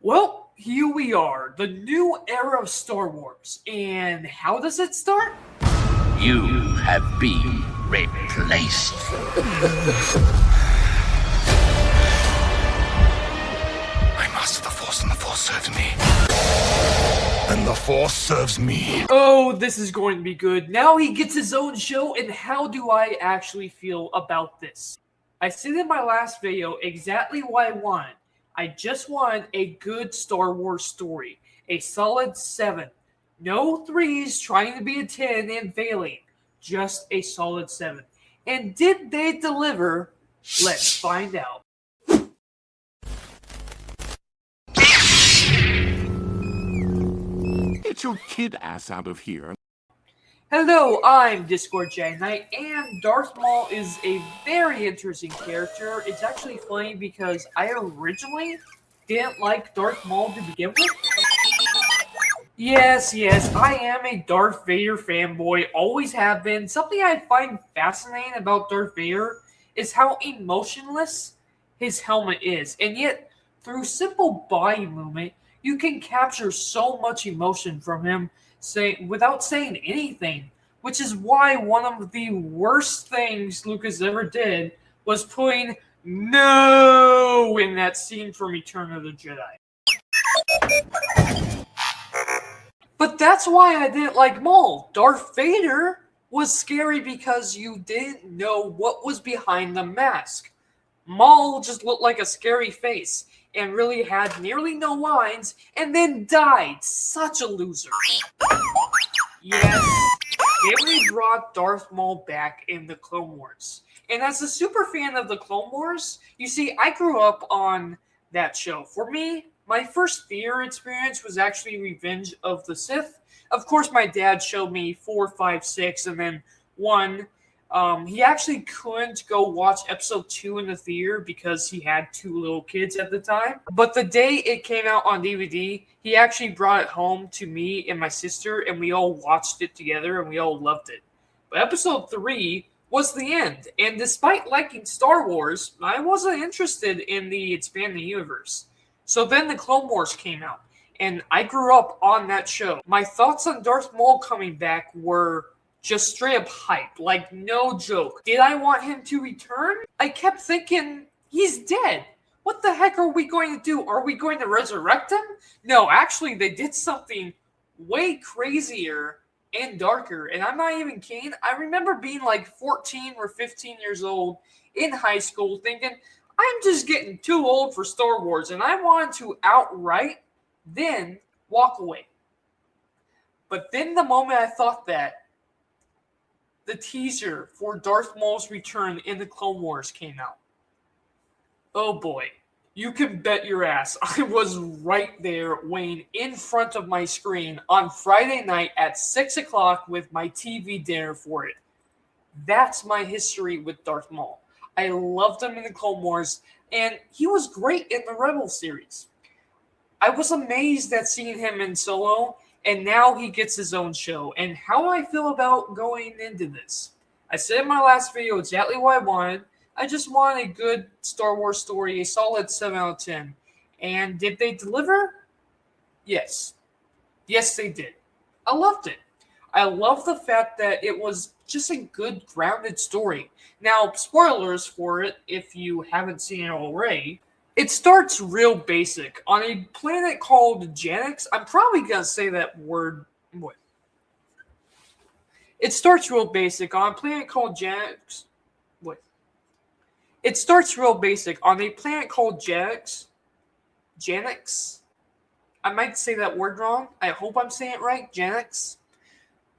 Well, here we are, the new era of Star Wars. And how does it start? You have been replaced. I master the Force, and the Force serves me. And the Force serves me. Oh, this is going to be good. Now he gets his own show, and how do I actually feel about this? I said in my last video exactly what I wanted. I just wanted a good Star Wars story. A solid 7. No 3s trying to be a 10 and failing. Just a solid 7. And did they deliver? Let's find out. Get your kid ass out of here. Hello, I'm Discord Giant Knight, and Darth Maul is a very interesting character. It's actually funny because I originally didn't like Darth Maul to begin with. Yes, I am a Darth Vader fanboy, always have been. Something I find fascinating about Darth Vader is how emotionless his helmet is, and yet, through simple body movement, you can capture so much emotion from him without saying anything, which is why one of the worst things Lucas ever did was putting "no" in that scene from Return of the Jedi. But that's why I didn't like Maul. Darth Vader was scary because you didn't know what was behind the mask. Maul just looked like a scary face and really had nearly no lines and then died. Such a loser. Yes, they brought Darth Maul back in the Clone Wars. And as a super fan of the Clone Wars, you see, I grew up on that show. For me, my first theater experience was actually Revenge of the Sith. Of course, my dad showed me 4, 5, 6, and then 1. He actually couldn't go watch episode 2 in the theater because he had 2 little kids at the time. But the day it came out on DVD, he actually brought it home to me and my sister, and we all watched it together, and we all loved it. But episode 3 was the end, and despite liking Star Wars, I wasn't interested in the expanding universe. So then the Clone Wars came out, and I grew up on that show. My thoughts on Darth Maul coming back were just straight up hype, like no joke. Did I want him to return? I kept thinking, he's dead. What the heck are we going to do? Are we going to resurrect him? No, actually, they did something way crazier and darker, and I'm not even kidding. I remember being like 14 or 15 years old in high school thinking, I'm just getting too old for Star Wars, and I wanted to outright then walk away. But then the moment I thought that, the teaser for Darth Maul's return in the Clone Wars came out. Oh boy, you can bet your ass I was right there waiting in front of my screen on Friday night at 6 o'clock with my TV dinner for it. That's my history with Darth Maul. I loved him in the Clone Wars, and he was great in the Rebel series. I was amazed at seeing him in Solo, and now he gets his own show. And how do I feel about going into this? I said in my last video exactly what I wanted. I just wanted a good Star Wars story, a solid 7 out of 10. And did they deliver? Yes. Yes, they did. I loved it. I love the fact that it was just a good, grounded story. Now, spoilers for it if you haven't seen it already. It starts real basic on a planet called Janix. I'm probably going to say that word. What? It starts real basic on a planet called Janix. What? It starts real basic on a planet called Janix. Janix? I might say that word wrong. I hope I'm saying it right. Janix.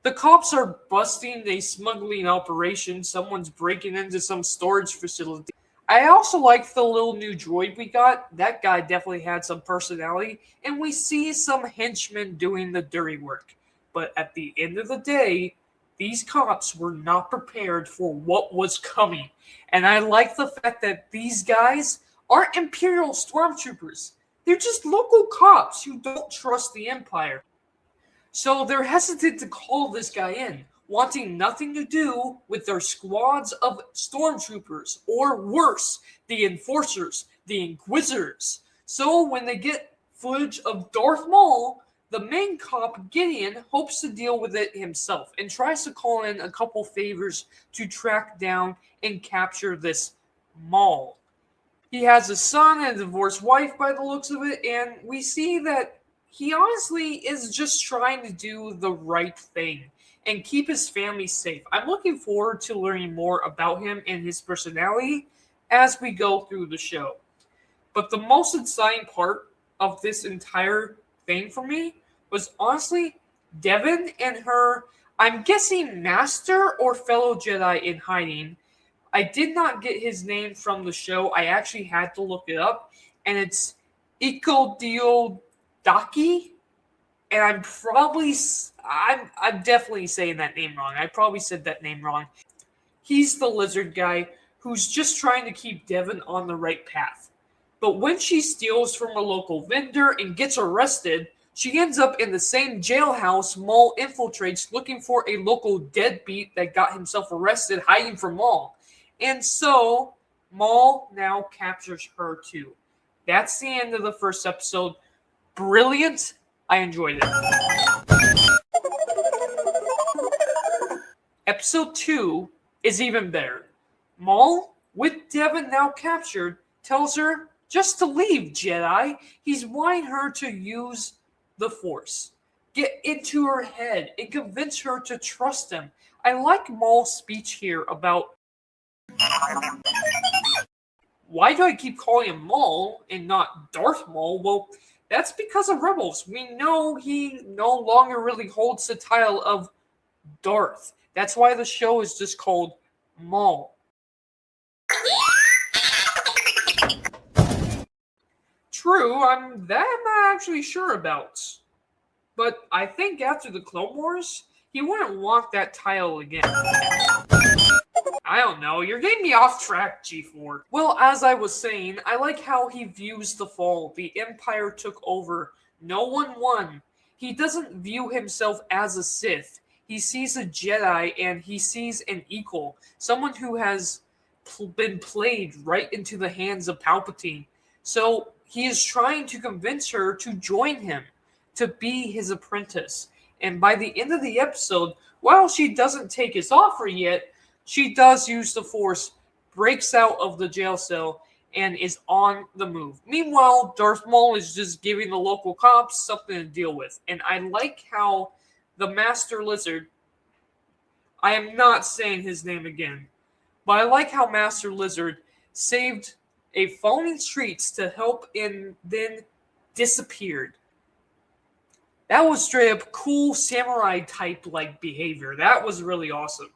The cops are busting a smuggling operation. Someone's breaking into some storage facility. I also like the little new droid we got. That guy definitely had some personality. And we see some henchmen doing the dirty work. But at the end of the day, these cops were not prepared for what was coming. And I like the fact that these guys aren't Imperial stormtroopers. They're just local cops who don't trust the Empire. So they're hesitant to call this guy in, wanting nothing to do with their squads of stormtroopers, or worse, the enforcers, the inquisitors. So when they get footage of Darth Maul, the main cop, Gideon, hopes to deal with it himself and tries to call in a couple favors to track down and capture this Maul. He has a son and a divorced wife by the looks of it, and we see that he honestly is just trying to do the right thing and keep his family safe. I'm looking forward to learning more about him and his personality as we go through the show. But the most exciting part of this entire thing for me was honestly Devin and her, I'm guessing master or fellow Jedi in hiding. I did not get his name from the show. I actually had to look it up, and it's Ikodil Daki. And I'm definitely saying that name wrong. I probably said that name wrong. He's the lizard guy who's just trying to keep Devin on the right path. But when she steals from a local vendor and gets arrested, she ends up in the same jailhouse Maul infiltrates, looking for a local deadbeat that got himself arrested hiding from Maul. And so, Maul now captures her too. That's the end of the first episode. Brilliant. I enjoyed it. Episode 2 is even better. Maul, with Devin now captured, tells her just to leave, Jedi. He's wanting her to use the Force. Get into her head and convince her to trust him. I like Maul's speech here about why do I keep calling him Maul and not Darth Maul? Well, that's because of Rebels. We know he no longer really holds the title of Darth. That's why the show is just called Maul. True, I'm not actually sure about. But I think after the Clone Wars, he wouldn't want that title again. I don't know, you're getting me off track, G4. Well, as I was saying, I like how he views the fall. The Empire took over. No one won. He doesn't view himself as a Sith. He sees a Jedi and he sees an equal. Someone who has been played right into the hands of Palpatine. So he is trying to convince her to join him, to be his apprentice. And by the end of the episode, while she doesn't take his offer yet, she does use the Force, breaks out of the jail cell, and is on the move. Meanwhile, Darth Maul is just giving the local cops something to deal with. And I like how the Master Lizard, I am not saying his name again, but I like how Master Lizard saved a falling streets to help and then disappeared. That was straight up cool samurai type like behavior. That was really awesome.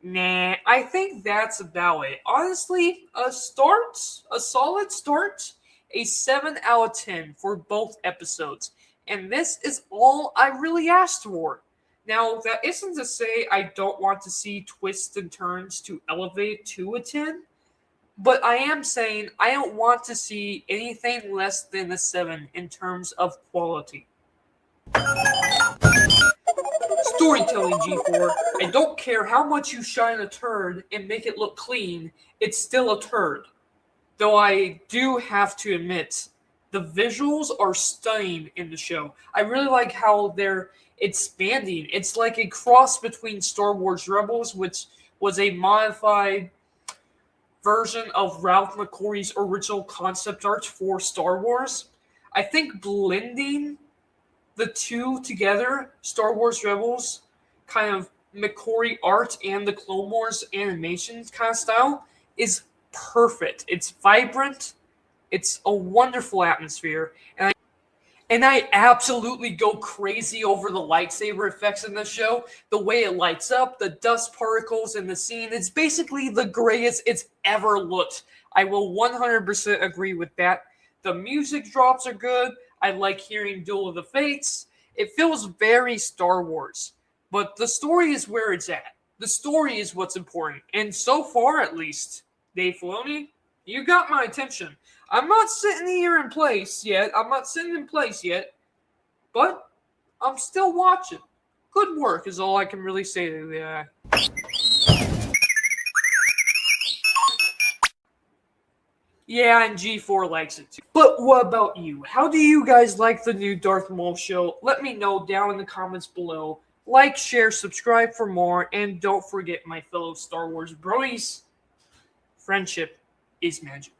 Nah, I think that's about it. Honestly, a solid start, a 7 out of 10 for both episodes. And this is all I really asked for. Now, that isn't to say I don't want to see twists and turns to elevate to a 10, but I am saying I don't want to see anything less than a 7 in terms of quality. Storytelling, G4. I don't care how much you shine a turd and make it look clean, it's still a turd. Though I do have to admit, the visuals are stunning in the show. I really like how they're expanding. It's like a cross between Star Wars Rebels, which was a modified version of Ralph McQuarrie's original concept art for Star Wars. I think blending the two together, Star Wars Rebels, kind of McQuarrie art and the Clone Wars animation kind of style, is perfect. It's vibrant. It's a wonderful atmosphere. And I absolutely go crazy over the lightsaber effects in this show. The way it lights up, the dust particles in the scene. It's basically the greatest it's ever looked. I will 100% agree with that. The music drops are good. I like hearing Duel of the Fates. It feels very Star Wars. But the story is where it's at. The story is what's important. And so far, at least, Dave Filoni, you got my attention. I'm not sitting here in place yet. But I'm still watching. Good work is all I can really say to that. Yeah, and G4 likes it too. But what about you? How do you guys like the new Darth Maul show? Let me know down in the comments below. Like, share, subscribe for more, and don't forget, my fellow Star Wars broies, friendship is magic.